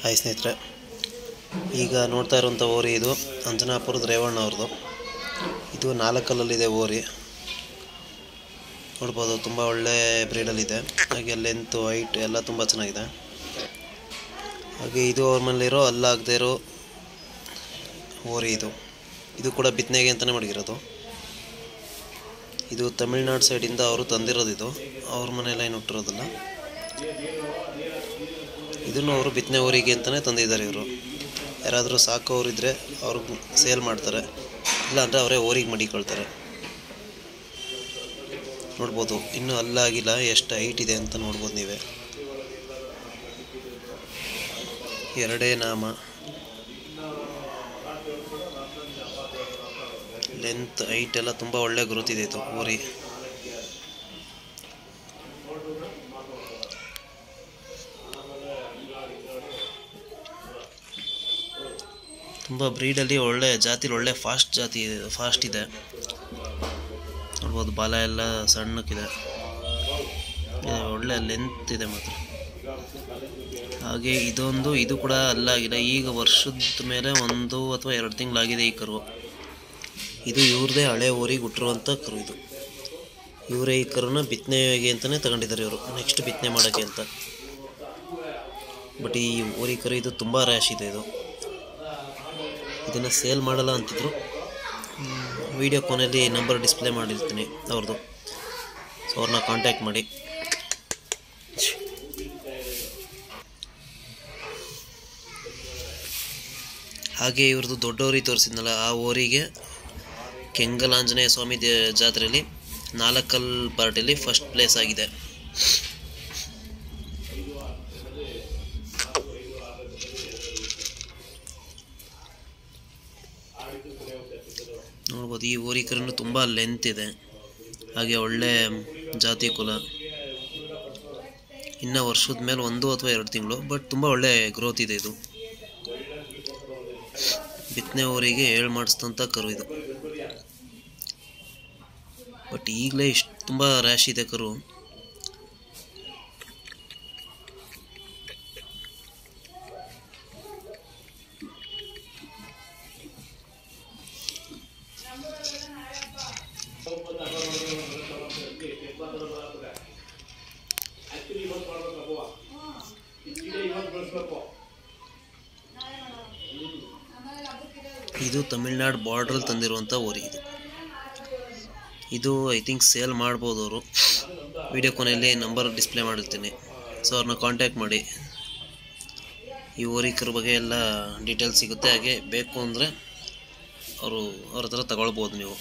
Hi ಸ್ನೇಹಿತರೆ, ಈಗ ನೋಡ್ತಾ ಇರುವಂಥ ಓರಿ ಇದು ಅಂಜನಾಪುರದ ರೇವಣ್ಣ ಅವ್ರದ್ದು. ಇದು 4 ಕಲ್ಲಲ್ಲಿದೆ ಓರಿ. ನೋಡ್ಬೋದು, ತುಂಬ ಒಳ್ಳೆ ಬ್ರೀಡಲ್ಲಿದೆ. ಹಾಗೆ ಲೆಂತು ಹೈಟ್ ಎಲ್ಲ ತುಂಬ ಚೆನ್ನಾಗಿದೆ. ಹಾಗೆ ಇದು ಅವ್ರ ಮನೇಲಿರೋ ಅಲ್ಲಾಗದೇ ಇರೋ ಓರಿ ಇದು ಕೂಡ ಬಿತ್ತನೆಗೆ ಅಂತಲೇ ಮಡಗಿರೋದು. ಇದು ತಮಿಳ್ನಾಡು ಸೈಡಿಂದ ಅವರು ತಂದಿರೋದು. ಇದು ಅವ್ರ ಮನೆಯಲ್ಲ ಏನು ಹುಟ್ಟಿರೋದಿಲ್ಲ. ಇದನ್ನು ಅವರು ಬಿತ್ತನೆ ಊರಿಗೆ ಅಂತಲೇ ತಂದಿದ್ದಾರೆ. ಇವರು ಯಾರಾದರೂ ಸಾಕೋರಿದ್ದರೆ ಅವ್ರಿಗೆ ಸೇಲ್ ಮಾಡ್ತಾರೆ, ಇಲ್ಲಾಂದರೆ ಅವರೇ ಊರಿಗೆ ಮಡಿಕೊಳ್ತಾರೆ. ನೋಡ್ಬೋದು, ಇನ್ನೂ ಅಲ್ಲಾಗಿಲ್ಲ, ಎಷ್ಟು ಹೈಟ್ ಇದೆ ಅಂತ ನೋಡ್ಬೋದು ನೀವೇ. ಎರಡೇ ನಾಮ, ಲೆಂತ್ ಹೈಟ್ ಎಲ್ಲ ತುಂಬ ಒಳ್ಳೆ ಗ್ರೋತ್ ಇದೆ. ಇದು ಊರಿ ತುಂಬ ಬ್ರೀಡಲ್ಲಿ ಒಳ್ಳೆ ಜಾತಿಲಿ ಒಳ್ಳೆ ಫಾಸ್ಟ್ ಇದೆ. ನೋಡ್ಬೋದು, ಬಾಲ ಎಲ್ಲ ಸಣ್ಣಕ್ಕಿದೆ, ಒಳ್ಳೆ ಲೆಂತ್ ಇದೆ ಮಾತ್ರ. ಹಾಗೆ ಇದು ಕೂಡ ಅಲ್ಲಾಗಿದೆ. ಈಗ ವರ್ಷದ ಮೇಲೆ 1 ಅಥವಾ 2 ತಿಂಗಳಾಗಿದೆ ಈ ಕರು. ಇದು ಇವ್ರದೇ ಹಳೆ ಊರಿಗೆ ಹುಟ್ಟಿರುವಂಥ ಕರು. ಇದು ಇವರೇ ಈ ಕರುನ ಬಿತ್ತನೆಗೆ ಅಂತಲೇ ತಗೊಂಡಿದ್ದಾರೆ ಇವರು, ನೆಕ್ಸ್ಟ್ ಬಿತ್ತನೆ ಮಾಡೋಕ್ಕೆ ಅಂತ. ಬಟ್ ಈ ಊರಿ ಕರು ಇದು ತುಂಬ ರ್ಯಾಶ್ ಇದೆ. ಇದನ್ನು ಸೇಲ್ ಮಾಡಲ್ಲ ಅಂತಿದ್ರು. ವಿಡಿಯೋ ಕೊನೆಯಲ್ಲಿ ನಂಬರ್ ಡಿಸ್ಪ್ಲೇ ಮಾಡಿರ್ತೀನಿ ಅವ್ರದ್ದು, ಸೊ ಅವ್ರನ್ನ ಕಾಂಟ್ಯಾಕ್ಟ್ ಮಾಡಿ. ಹಾಗೆ ಇವ್ರದ್ದು ದೊಡ್ಡ ಊರಿ ತೋರಿಸಿದ್ನಲ್ಲ, ಆ ಊರಿಗೆ ಕೆಂಗಲ್ ಆಂಜನೇಯ ಸ್ವಾಮಿ ಜಾತ್ರೆಯಲ್ಲಿ 4 ಕಲ್ಲು ಪಾರ್ಟಿಯಲ್ಲಿ ಫಸ್ಟ್ ಪ್ಲೇಸ್ ಆಗಿದೆ. ನೋಡ್ಬೋದು, ಈ ಊರಿ ಕರುನು ತುಂಬ ಲೆಂತ್ ಇದೆ. ಹಾಗೆ ಒಳ್ಳೆ ಜಾತಿ ಕುಲ. ಇನ್ನು ವರ್ಷದ ಮೇಲೆ 1 ಅಥವಾ 2 ತಿಂಗಳು, ಬಟ್ ತುಂಬ ಒಳ್ಳೆ ಗ್ರೋತ್ ಇದೆ. ಇದು ಬಿತ್ತನೆ ಊರಿಗೆ ಹೇಳಿ ಮಾಡಿಸಿದಂಥ ಕರು ಇದು. ಬಟ್ ಈಗಲೇ ತುಂಬ ರ್ಯಾಶ್ ಇದೆ ಕರು. ಇದು ತಮಿಳ್ನಾಡು ಬಾರ್ಡ್ರಲ್ಲಿ ತಂದಿರುವಂಥ ಓರಿ. ಇದು ಐ ಥಿಂಕ್ ಸೇಲ್ ಮಾಡ್ಬೋದು ಅವರು. ವಿಡಿಯೋ ಕೊನೆಯಲ್ಲಿ ನಂಬರ್ ಡಿಸ್ಪ್ಲೇ ಮಾಡಿರ್ತೀನಿ, ಸೊ ಅವ್ರನ್ನ ಕಾಂಟ್ಯಾಕ್ಟ್ ಮಾಡಿ. ಈ ಓರಿಕರ ಬಗ್ಗೆ ಎಲ್ಲ ಡೀಟೇಲ್ಸ್ ಸಿಗುತ್ತೆ. ಹಾಗೆ ಬೇಕು ಅಂದರೆ ಅವ್ರ ಹತ್ರ ತಗೊಳ್ಬೋದು ನೀವು.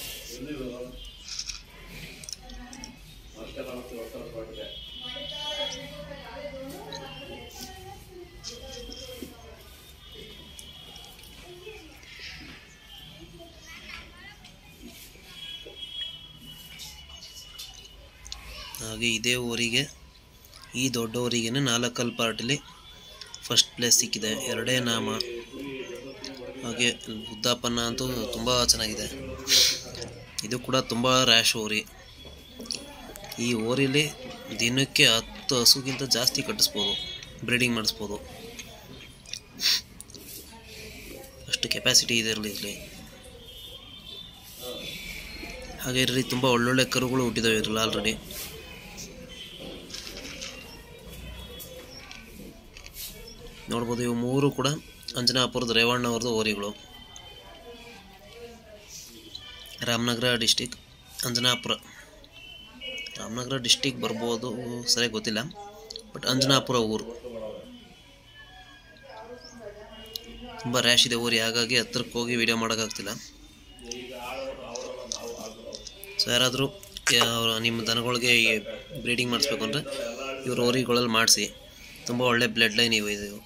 ಹಾಗೆ ಇದೇ ಊರಿಗೆ, ಈ ದೊಡ್ಡ ಊರಿಗೆ 4 ಕಲ್ಲು ಪಾರ್ಟಿಲಿ ಫಸ್ಟ್ ಪ್ಲೇಸ್ ಸಿಕ್ಕಿದೆ. ಎರಡೇ ನಾಮ. ಹಾಗೆ ಉದ್ದಾಪನ್ನ ಅಂತೂ ತುಂಬ ಚೆನ್ನಾಗಿದೆ. ಇದು ಕೂಡ ತುಂಬ ರ್ಯಾಶ್ ಊರಿ. ಈ ಊರಿಲಿ ದಿನಕ್ಕೆ 10 ಹಸುಗಿಂತ ಜಾಸ್ತಿ ಕಟ್ಟಿಸ್ಬೋದು, ಬ್ರೀಡಿಂಗ್ ಮಾಡಿಸ್ಬೋದು, ಅಷ್ಟು ಕೆಪಾಸಿಟಿ ಇದೆ ಇಲ್ಲಿ. ಹಾಗೆ ಇದರಲ್ಲಿ ತುಂಬ ಒಳ್ಳೊಳ್ಳೆ ಕರುಗಳು ಹುಟ್ಟಿದಾವೆ ಇರಲ್ಲ ಆಲ್ರೆಡಿ. ನೋಡ್ಬೋದು, ಇವು 3 ಕೂಡ ಅಂಜನಾಪುರದ ರೇವಣ್ಣ ಅವ್ರದ್ದು ಓರಿಗಳು. ರಾಮನಗರ ಡಿಸ್ಟಿಕ್, ಅಂಜನಾಪುರ. ರಾಮನಗರ ಡಿಸ್ಟಿಕ್ ಬರ್ಬೋದು, ಸರಿಯಾಗಿ ಗೊತ್ತಿಲ್ಲ, ಬಟ್ ಅಂಜನಾಪುರ ಊರು. ತುಂಬ ರ್ಯಾಶ್ ಇದೆ ಊರಿ, ಹಾಗಾಗಿ ಹತ್ರಕ್ಕೆ ಹೋಗಿ ವಿಡಿಯೋ ಮಾಡೋಕ್ಕಾಗ್ತಿಲ್ಲ. ಸೊ ಯಾರಾದರೂ ನಿಮ್ಮ ದನಗಳಿಗೆ ಬ್ರೀಡಿಂಗ್ ಮಾಡಿಸ್ಬೇಕು ಅಂದರೆ ಇವ್ರ ಓರಿಗಳಲ್ಲಿ ಮಾಡಿಸಿ. ತುಂಬ ಒಳ್ಳೆ ಬ್ಲಡ್ ಲೈನ್ ಇವು.